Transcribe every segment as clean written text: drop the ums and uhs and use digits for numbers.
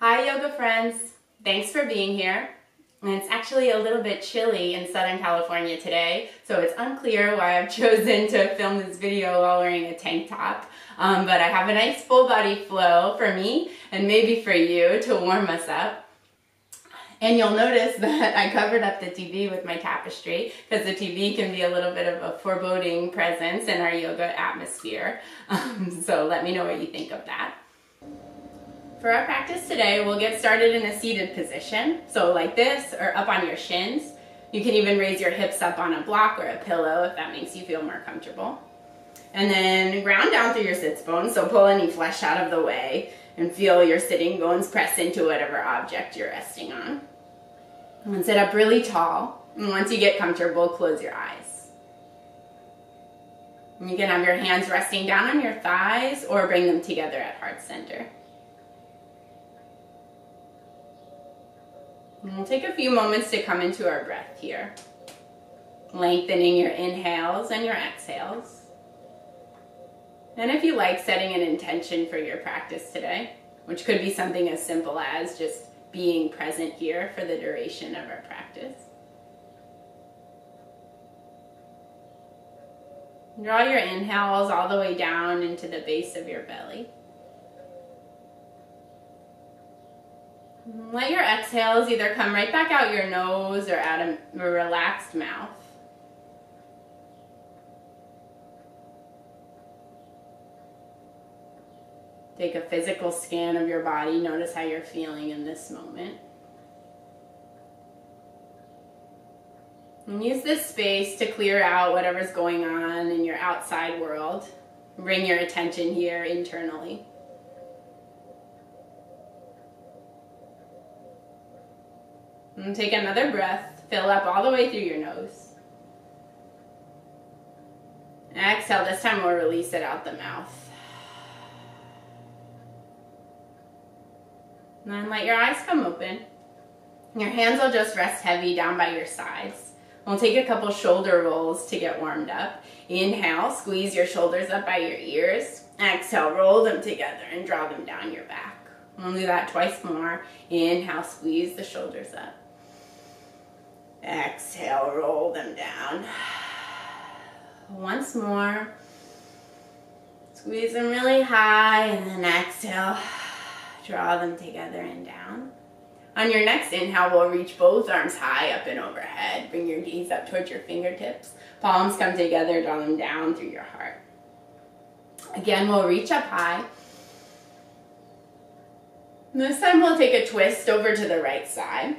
Hi yoga friends, thanks for being here. And it's actually a little bit chilly in Southern California today, so it's unclear why I've chosen to film this video while wearing a tank top. But I have a nice full body flow for me and maybe for you to warm us up. And you'll notice that I covered up the TV with my tapestry because the TV can be a little bit of a foreboding presence in our yoga atmosphere. So let me know what you think of that. For our practice today, we'll get started in a seated position. So like this or up on your shins. You can even raise your hips up on a block or a pillow if that makes you feel more comfortable. And then ground down through your sits bones, so pull any flesh out of the way and feel your sitting bones press into whatever object you're resting on. And sit up really tall. And once you get comfortable, close your eyes. And you can have your hands resting down on your thighs or bring them together at heart center. And we'll take a few moments to come into our breath here. Lengthening your inhales and your exhales. And if you like, setting an intention for your practice today, which could be something as simple as just being present here for the duration of our practice. Draw your inhales all the way down into the base of your belly. Let your exhales either come right back out your nose or out of a relaxed mouth. Take a physical scan of your body. Notice how you're feeling in this moment. And use this space to clear out whatever's going on in your outside world. Bring your attention here internally. And take another breath. Fill up all the way through your nose. And exhale. This time we'll release it out the mouth. And then let your eyes come open. Your hands will just rest heavy down by your sides. We'll take a couple shoulder rolls to get warmed up. Inhale, squeeze your shoulders up by your ears. Exhale, roll them together and draw them down your back. We'll do that twice more. Inhale, squeeze the shoulders up. Exhale, roll them down. Once more. Squeeze them really high and then exhale. Draw them together and down. On your next inhale, we'll reach both arms high up and overhead. Bring your gaze up towards your fingertips. Palms come together, draw them down through your heart. Again, we'll reach up high. And this time we'll take a twist over to the right side.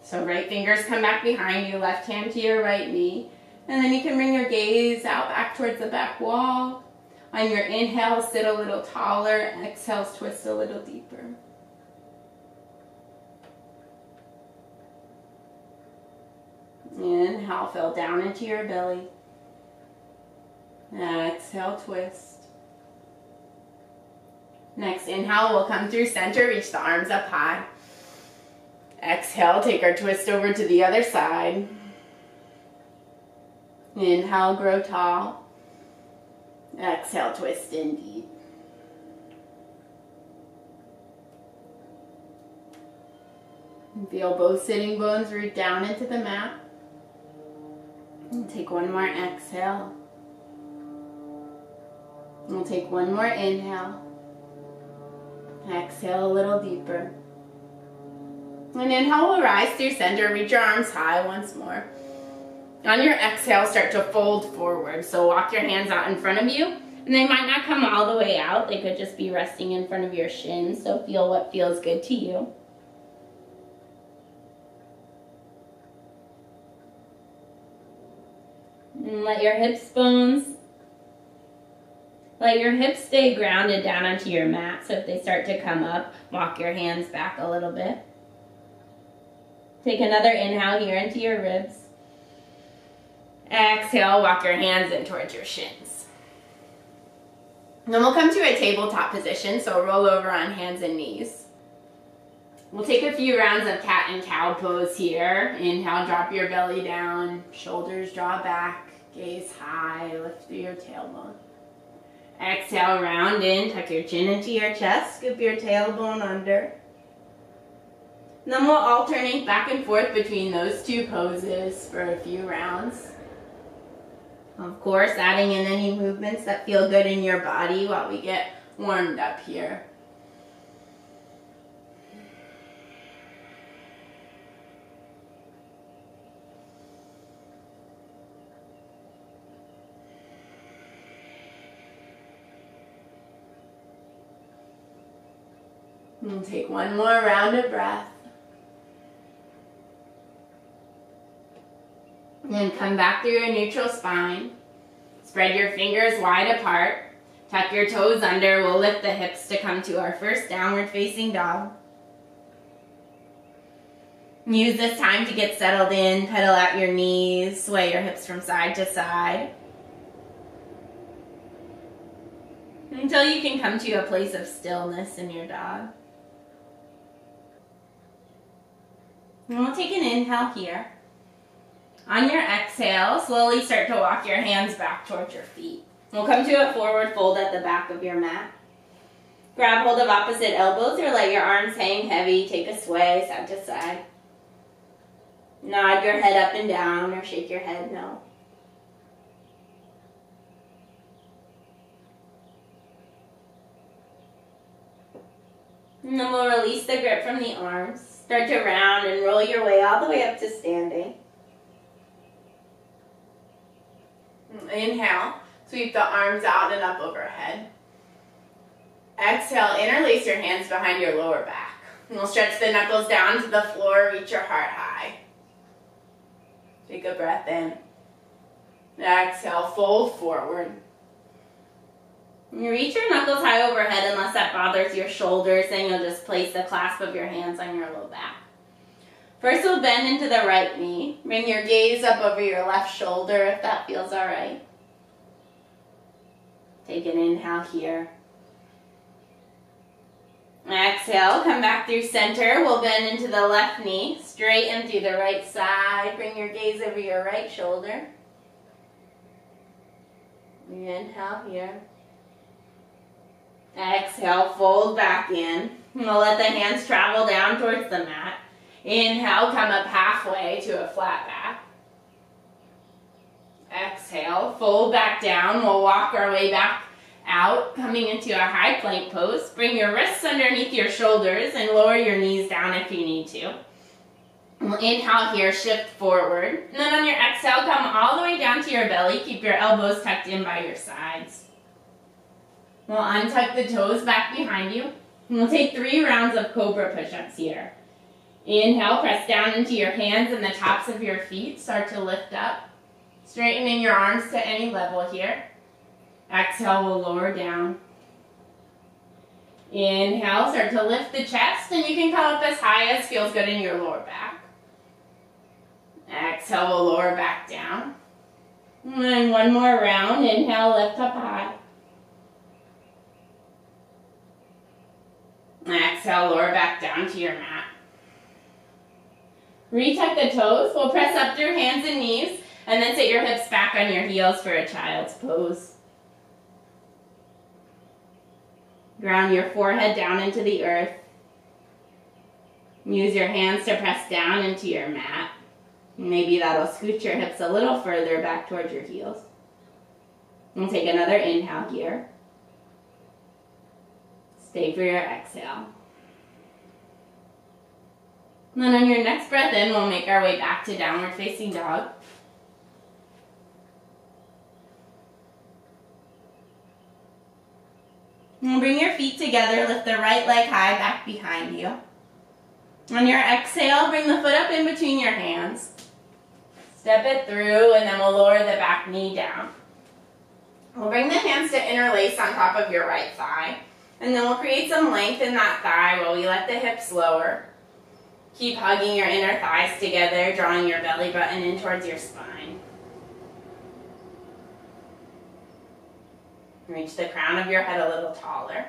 So right fingers come back behind you, left hand to your right knee. And then you can bring your gaze out back towards the back wall. On your inhale, sit a little taller. Exhale, twist a little deeper. Inhale, fill down into your belly. Exhale, twist. Next inhale, we'll come through center, reach the arms up high. Exhale, take our twist over to the other side. Inhale, grow tall. Exhale, twist in deep. And feel both sitting bones root down into the mat. And take one more exhale. And we'll take one more inhale. Exhale a little deeper. And inhale, we'll rise through center, reach your arms high once more. On your exhale, start to fold forward. So walk your hands out in front of you. And they might not come all the way out. They could just be resting in front of your shins. So feel what feels good to you. And let your hips stay grounded down onto your mat. So if they start to come up, walk your hands back a little bit. Take another inhale here into your ribs. Exhale, walk your hands in towards your shins. And then we'll come to a tabletop position, so roll over on hands and knees. We'll take a few rounds of cat and cow pose here. Inhale, drop your belly down, shoulders draw back, gaze high, lift through your tailbone. Exhale, round in, tuck your chin into your chest, scoop your tailbone under. Then we'll alternate back and forth between those two poses for a few rounds. Of course, adding in any movements that feel good in your body while we get warmed up here. And take one more round of breath. And then come back through your neutral spine. Spread your fingers wide apart. Tuck your toes under. We'll lift the hips to come to our first downward facing dog. Use this time to get settled in. Pedal out your knees. Sway your hips from side to side. Until you can come to a place of stillness in your dog. And we'll take an inhale here. On your exhale, slowly start to walk your hands back towards your feet. We'll come to a forward fold at the back of your mat. Grab hold of opposite elbows or let your arms hang heavy. Take a sway side to side. Nod your head up and down or shake your head no. And then we'll release the grip from the arms. Start to round and roll your way all the way up to standing. Inhale, sweep the arms out and up overhead. Exhale, interlace your hands behind your lower back. And we'll stretch the knuckles down to the floor, reach your heart high. Take a breath in. Exhale, fold forward. You reach your knuckles high overhead unless that bothers your shoulders, then you'll just place the clasp of your hands on your low back. First we'll bend into the right knee. Bring your gaze up over your left shoulder if that feels alright. Take an inhale here. Exhale, come back through center. We'll bend into the left knee. Straighten through the right side. Bring your gaze over your right shoulder. Inhale here. Exhale, fold back in. We'll let the hands travel down towards the mat. Inhale, come up halfway to a flat back. Exhale, fold back down. We'll walk our way back out, coming into a high plank pose. Bring your wrists underneath your shoulders and lower your knees down if you need to. We'll inhale here, shift forward. And then on your exhale, come all the way down to your belly. Keep your elbows tucked in by your sides. We'll untuck the toes back behind you. And we'll take 3 rounds of cobra push-ups here. Inhale, press down into your hands and the tops of your feet. Start to lift up. Straightening your arms to any level here. Exhale, we'll lower down. Inhale, start to lift the chest, and you can come up as high as feels good in your lower back. Exhale, we'll lower back down. And then one more round. Inhale, lift up high. Exhale, lower back down to your mat. Retuck the toes. We'll press up through hands and knees, and then sit your hips back on your heels for a child's pose. Ground your forehead down into the earth. Use your hands to press down into your mat. Maybe that'll scoot your hips a little further back towards your heels. And take another inhale here. Stay for your exhale. And then on your next breath in, we'll make our way back to downward facing dog. And bring your feet together, lift the right leg high back behind you. On your exhale, bring the foot up in between your hands. Step it through, and then we'll lower the back knee down. We'll bring the hands to interlace on top of your right thigh. And then we'll create some length in that thigh while we let the hips lower. Keep hugging your inner thighs together, drawing your belly button in towards your spine. Reach the crown of your head a little taller.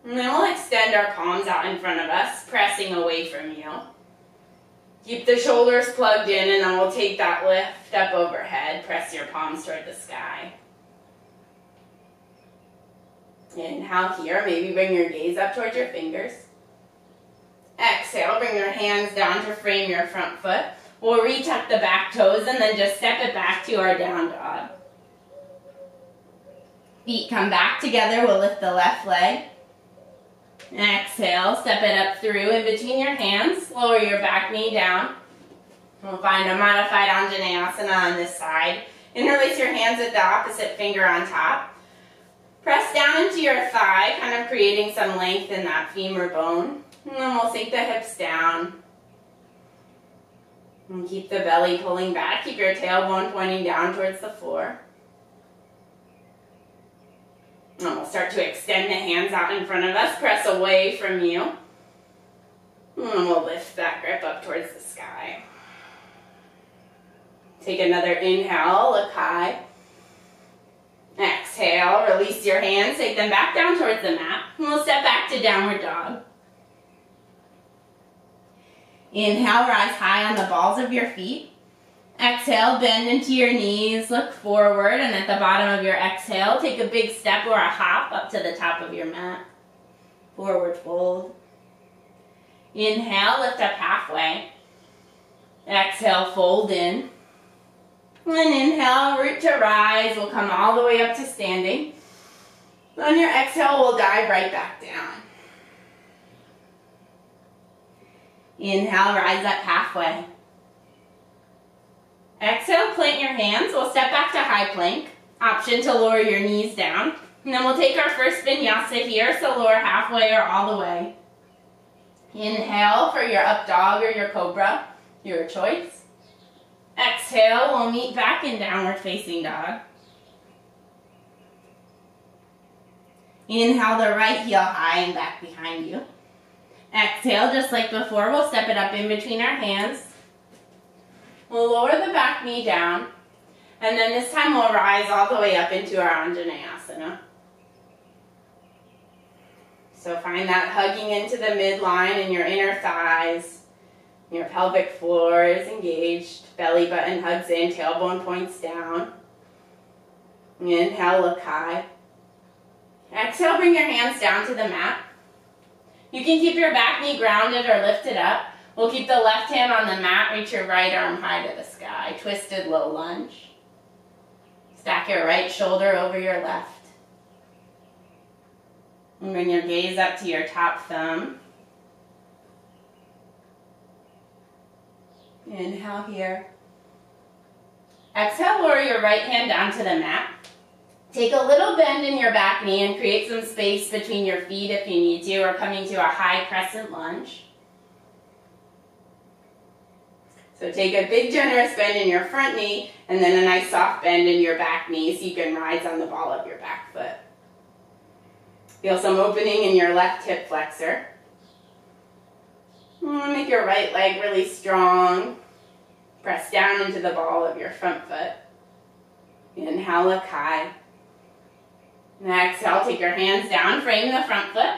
And then we'll extend our palms out in front of us, pressing away from you. Keep the shoulders plugged in, and then we'll take that lift up overhead. Press your palms toward the sky. Inhale here, maybe bring your gaze up towards your fingers. Exhale, bring your hands down to frame your front foot. We'll retuck the back toes and then just step it back to our down dog. Feet come back together, we'll lift the left leg. Exhale, step it up through in between your hands, lower your back knee down. We'll find a modified Anjaneyasana on this side. Interlace your hands at the opposite finger on top. Press down into your thigh, kind of creating some length in that femur bone. And then we'll sink the hips down. And keep the belly pulling back. Keep your tailbone pointing down towards the floor. And we'll start to extend the hands out in front of us. Press away from you. And we'll lift that grip up towards the sky. Take another inhale, look high. Exhale, release your hands, take them back down towards the mat. And we'll step back to downward dog. Inhale, rise high on the balls of your feet. Exhale, bend into your knees, look forward, and at the bottom of your exhale, take a big step or a hop up to the top of your mat. Forward fold. Inhale, lift up halfway. Exhale, fold in. And inhale, root to rise. We'll come all the way up to standing. On your exhale, we'll dive right back down. Inhale, rise up halfway. Exhale, plant your hands. We'll step back to high plank. Option to lower your knees down. And then we'll take our first vinyasa here, so lower halfway or all the way. Inhale for your up dog or your cobra, your choice. Exhale, we'll meet back in downward facing dog. Inhale the right heel high and back behind you. Exhale, just like before, we'll step it up in between our hands. We'll lower the back knee down. And then this time we'll rise all the way up into our Anjaneyasana. So find that hugging into the midline and your inner thighs. Your pelvic floor is engaged, belly button hugs in, tailbone points down. Inhale, look high. Exhale, bring your hands down to the mat. You can keep your back knee grounded or lifted up. We'll keep the left hand on the mat, reach your right arm high to the sky. Twisted low lunge. Stack your right shoulder over your left. And bring your gaze up to your top thumb. Inhale here. Exhale, lower your right hand down to the mat. Take a little bend in your back knee and create some space between your feet if you need to, or coming to a high crescent lunge. So take a big generous bend in your front knee and then a nice soft bend in your back knee so you can rise on the ball of your back foot. Feel some opening in your left hip flexor. Make your right leg really strong. Press down into the ball of your front foot. Inhale, look high. And exhale, take your hands down, frame the front foot.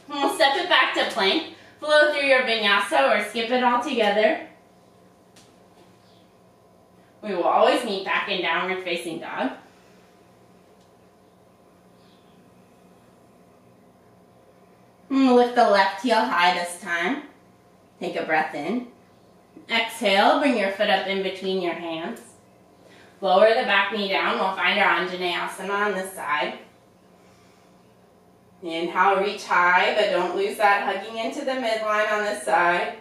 And we'll step it back to plank. Flow through your vinyasa or skip it all together. We will always meet back in downward facing dog. And we'll lift the left heel high this time. Take a breath in. Exhale, bring your foot up in between your hands. Lower the back knee down. We'll find our Anjaneyasana on this side. Inhale, reach high, but don't lose that hugging into the midline on this side.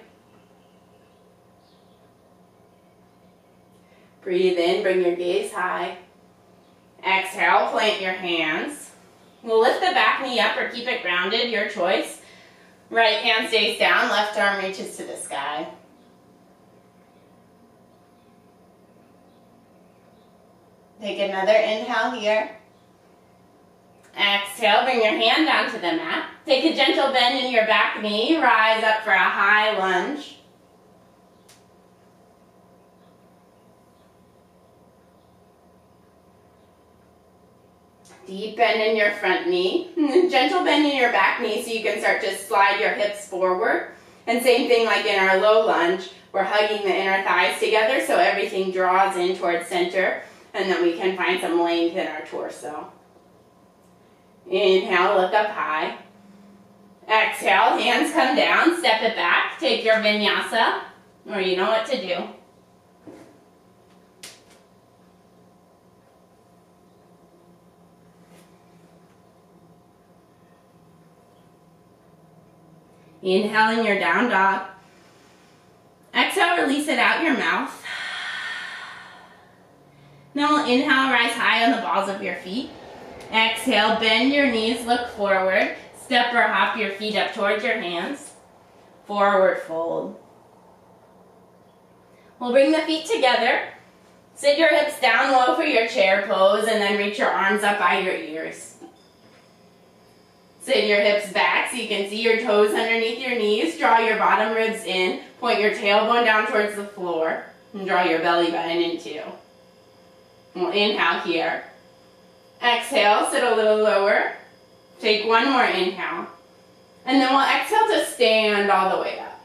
Breathe in, bring your gaze high. Exhale, plant your hands. We'll lift the back knee up or keep it grounded, your choice. Right hand stays down, left arm reaches to the sky. Take another inhale here. Exhale, bring your hand down to the mat. Take a gentle bend in your back knee, rise up for a high lunge. Deep bend in your front knee, and gentle bend in your back knee so you can start to slide your hips forward. And same thing like in our low lunge, we're hugging the inner thighs together so everything draws in towards center, and then we can find some length in our torso. Inhale, look up high. Exhale, hands come down, step it back, take your vinyasa, or you know what to do. Inhale in your down dog. Exhale, release it out your mouth. Then we'll inhale, rise high on the balls of your feet. Exhale, bend your knees, look forward. Step or hop your feet up towards your hands. Forward fold. We'll bring the feet together. Sit your hips down low for your chair pose and then reach your arms up by your ears. Sit your hips back so you can see your toes underneath your knees. Draw your bottom ribs in. Point your tailbone down towards the floor. And draw your belly button in too. We'll inhale here. Exhale, sit a little lower. Take one more inhale. And then we'll exhale to stand all the way up.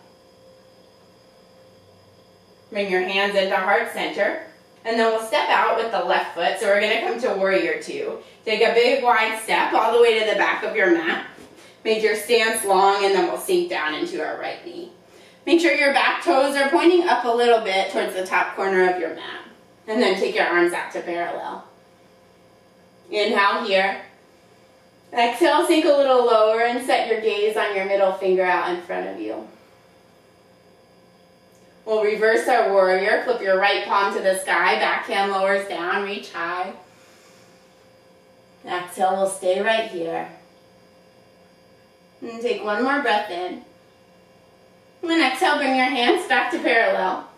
Bring your hands into heart center. And then we'll step out with the left foot. So we're going to come to warrior two. Take a big wide step all the way to the back of your mat. Make your stance long and then we'll sink down into our right knee. Make sure your back toes are pointing up a little bit towards the top corner of your mat. And then take your arms out to parallel. Inhale here. Exhale, sink a little lower and set your gaze on your middle finger out in front of you. We'll reverse our warrior. Flip your right palm to the sky. Backhand lowers down. Reach high. Exhale, we'll stay right here. And take one more breath in. And then exhale, bring your hands back to parallel.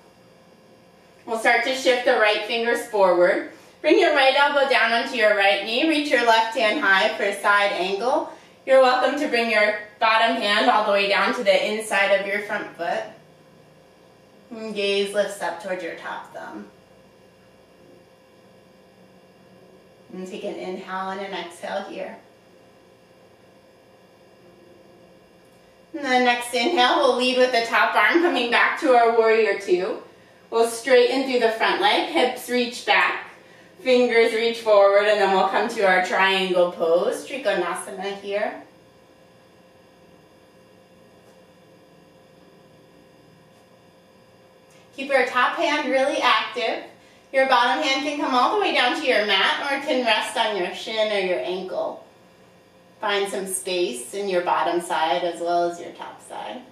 We'll start to shift the right fingers forward. Bring your right elbow down onto your right knee. Reach your left hand high for a side angle. You're welcome to bring your bottom hand all the way down to the inside of your front foot. And gaze lifts up towards your top thumb. And take an inhale and an exhale here. And then next inhale, we'll lead with the top arm coming back to our warrior two. We'll straighten through the front leg, hips reach back, fingers reach forward, and then we'll come to our triangle pose, Trikonasana here. Keep your top hand really active. Your bottom hand can come all the way down to your mat or it can rest on your shin or your ankle. Find some space in your bottom side as well as your top side.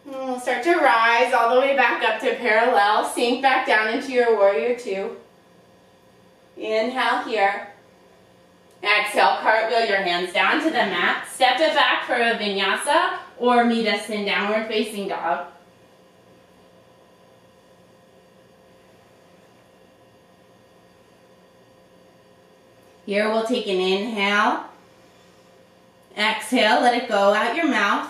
And we'll start to rise all the way back up to parallel. Sink back down into your warrior two. Inhale here. Exhale, cartwheel your hands down to the mat. Step it back for a vinyasa or meet us in downward facing dog. Here we'll take an inhale. Exhale, let it go out your mouth.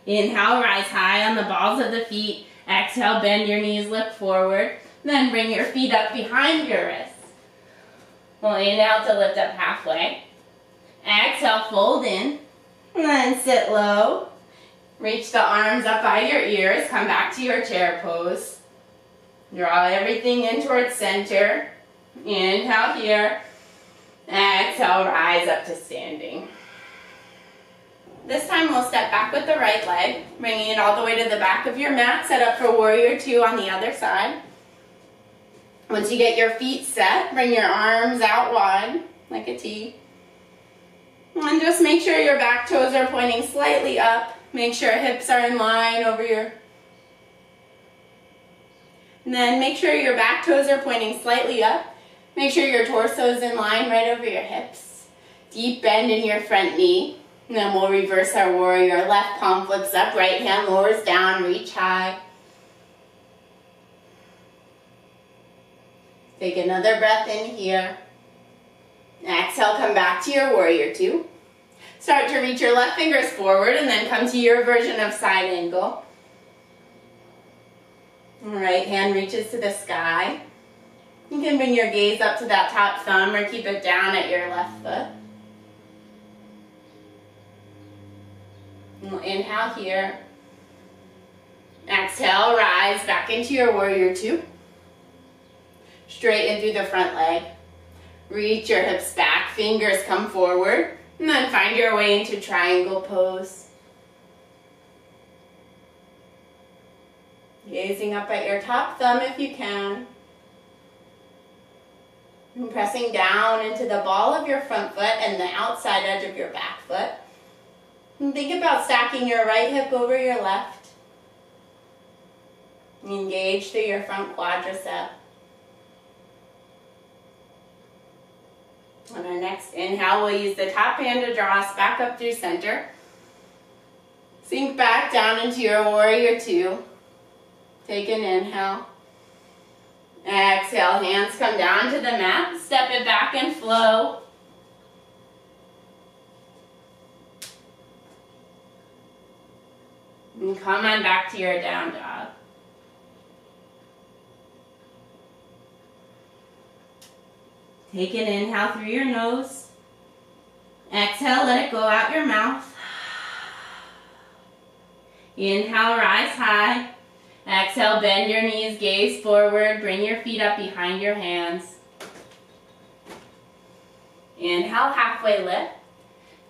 Inhale, rise high on the balls of the feet. Exhale, bend your knees, look forward. Then bring your feet up behind your wrists. We'll inhale to lift up halfway. Exhale, fold in. And then sit low. Reach the arms up by your ears. Come back to your chair pose. Draw everything in towards center. Inhale here. Exhale, rise up to standing. This time we'll step back with the right leg, bringing it all the way to the back of your mat. Set up for warrior two on the other side. Once you get your feet set, bring your arms out wide, like a T. And just make sure your back toes are pointing slightly up. Make sure hips are in line over your... And then make sure your back toes are pointing slightly up. Make sure your torso is in line right over your hips. Deep bend in your front knee. And then we'll reverse our warrior. Left palm flips up, right hand lowers down, reach high. Take another breath in here. Exhale, come back to your warrior two. Start to reach your left fingers forward and then come to your version of side angle. Right hand reaches to the sky. You can bring your gaze up to that top thumb or keep it down at your left foot. We'll inhale here. Exhale, rise back into your warrior two. Straighten through the front leg. Reach your hips back, fingers come forward, and then find your way into triangle pose. Gazing up at your top thumb if you can. And pressing down into the ball of your front foot and the outside edge of your back foot. And think about stacking your right hip over your left. Engage through your front quadricep. On our next inhale, we'll use the top hand to draw us back up through center. Sink back down into your warrior two. Take an inhale. Exhale, hands come down to the mat. Step it back and flow. And come on back to your down dog. Take an inhale through your nose. Exhale, let it go out your mouth. Inhale, rise high. Exhale, bend your knees, gaze forward. Bring your feet up behind your hands. Inhale, halfway lift.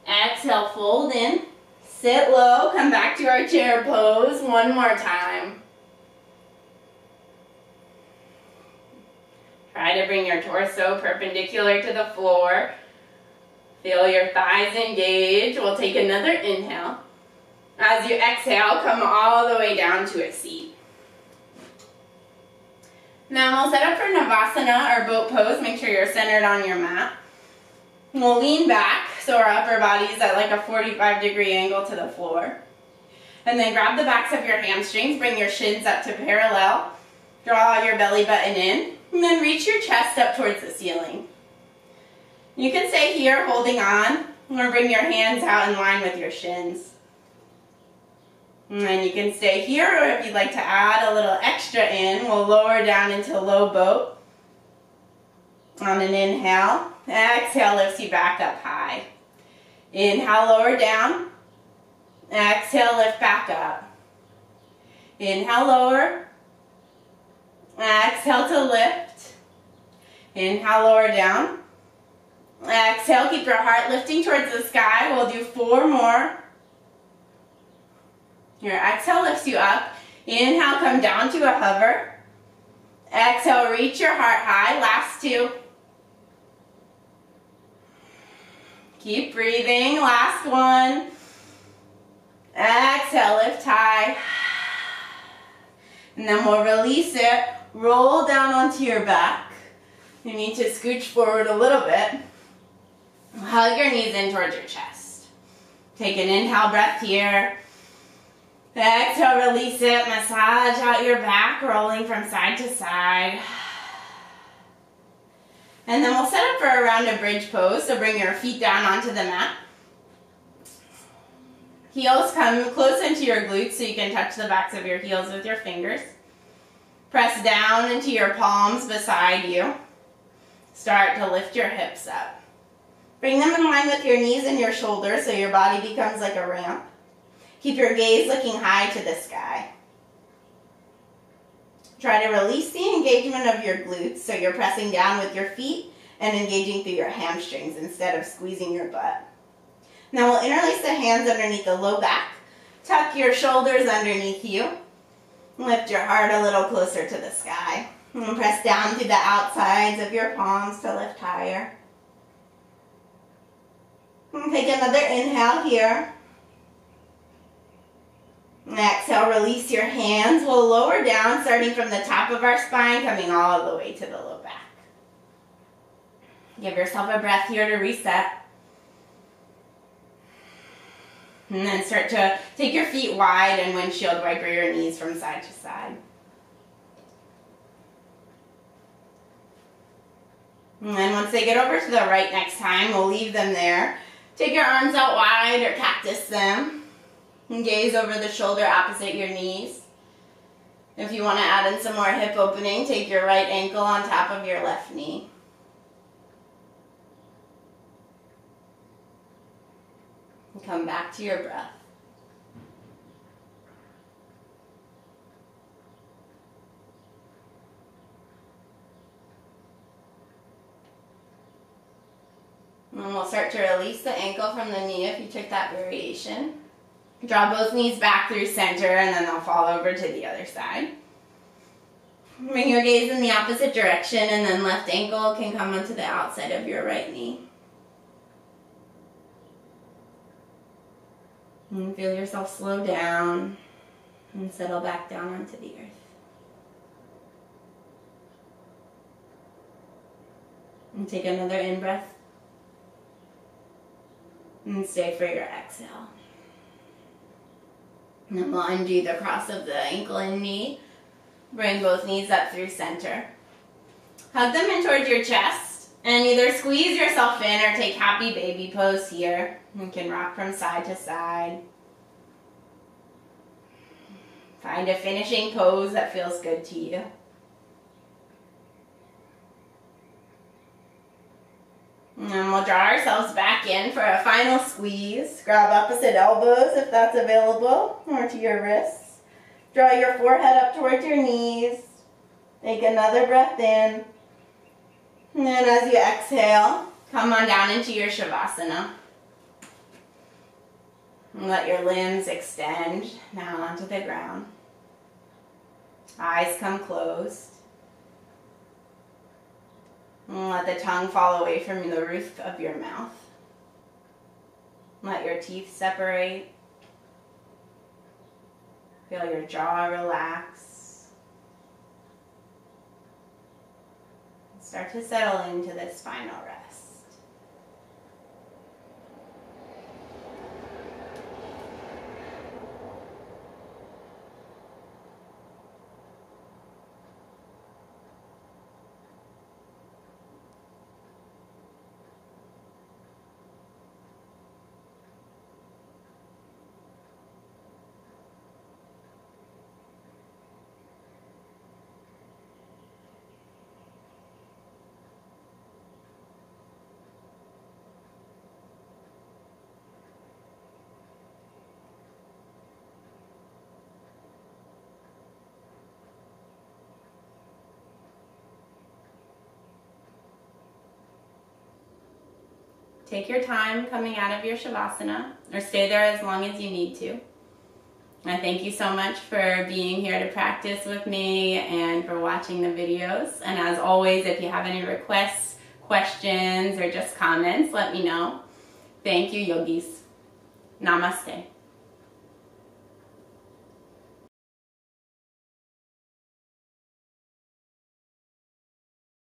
Exhale, fold in. Sit low, come back to our chair pose. One more time. Try to bring your torso perpendicular to the floor. Feel your thighs engage. We'll take another inhale. As you exhale, come all the way down to a seat. Now we'll set up for Navasana, or boat pose. Make sure you're centered on your mat. We'll lean back so our upper body is at like a 45-degree angle to the floor. And then grab the backs of your hamstrings, bring your shins up to parallel. Draw your belly button in, and then reach your chest up towards the ceiling. You can stay here holding on, or bring your hands out in line with your shins. And then you can stay here, or if you'd like to add a little extra in, we'll lower down into low boat. On an inhale, exhale lifts you back up high. Inhale, lower down. Exhale, lift back up. Inhale, lower. Exhale to lift. Inhale, lower down. Exhale, keep your heart lifting towards the sky. We'll do 4 more. Your exhale lifts you up. Inhale, come down to a hover. Exhale, reach your heart high. Last 2. Keep breathing. Last 1. Exhale, lift high. And then we'll release it. Roll down onto your back. You need to scooch forward a little bit. Hug your knees in towards your chest. Take an inhale breath here. Exhale, release it. Massage out your back, rolling from side to side. And then we'll set up for a rounded bridge pose. So bring your feet down onto the mat. Heels come close into your glutes so you can touch the backs of your heels with your fingers. Press down into your palms beside you. Start to lift your hips up. Bring them in line with your knees and your shoulders so your body becomes like a ramp. Keep your gaze looking high to the sky. Try to release the engagement of your glutes so you're pressing down with your feet and engaging through your hamstrings instead of squeezing your butt. Now we'll interlace the hands underneath the low back. Tuck your shoulders underneath you. Lift your heart a little closer to the sky. And press down through the outsides of your palms to lift higher. And take another inhale here. And exhale, release your hands. We'll lower down, starting from the top of our spine, coming all the way to the low back. Give yourself a breath here to reset. And then start to take your feet wide and windshield wiper your knees from side to side. And then once they get over to the right next time, we'll leave them there. Take your arms out wide or cactus them. And gaze over the shoulder opposite your knees. If you want to add in some more hip opening, take your right ankle on top of your left knee. And come back to your breath. And then we'll start to release the ankle from the knee if you took that variation. Draw both knees back through center, and then they'll fall over to the other side. Bring your gaze in the opposite direction, and then left ankle can come onto the outside of your right knee. And feel yourself slow down and settle back down onto the earth. And take another in-breath. And stay for your exhale. And then we'll undo the cross of the ankle and knee. Bring both knees up through center. Hug them in towards your chest. And either squeeze yourself in or take happy baby pose here. You can rock from side to side. Find a finishing pose that feels good to you. And we'll draw ourselves back in for a final squeeze. Grab opposite elbows if that's available, or to your wrists. Draw your forehead up towards your knees. Take another breath in. And then as you exhale, come on down into your Shavasana. And let your limbs extend down onto the ground. Eyes come closed. And let the tongue fall away from the roof of your mouth. Let your teeth separate. Feel your jaw relax. Start to settle into this final rest. Take your time coming out of your Shavasana, or stay there as long as you need to. I thank you so much for being here to practice with me and for watching the videos. And as always, if you have any requests, questions, or just comments, let me know. Thank you, yogis. Namaste.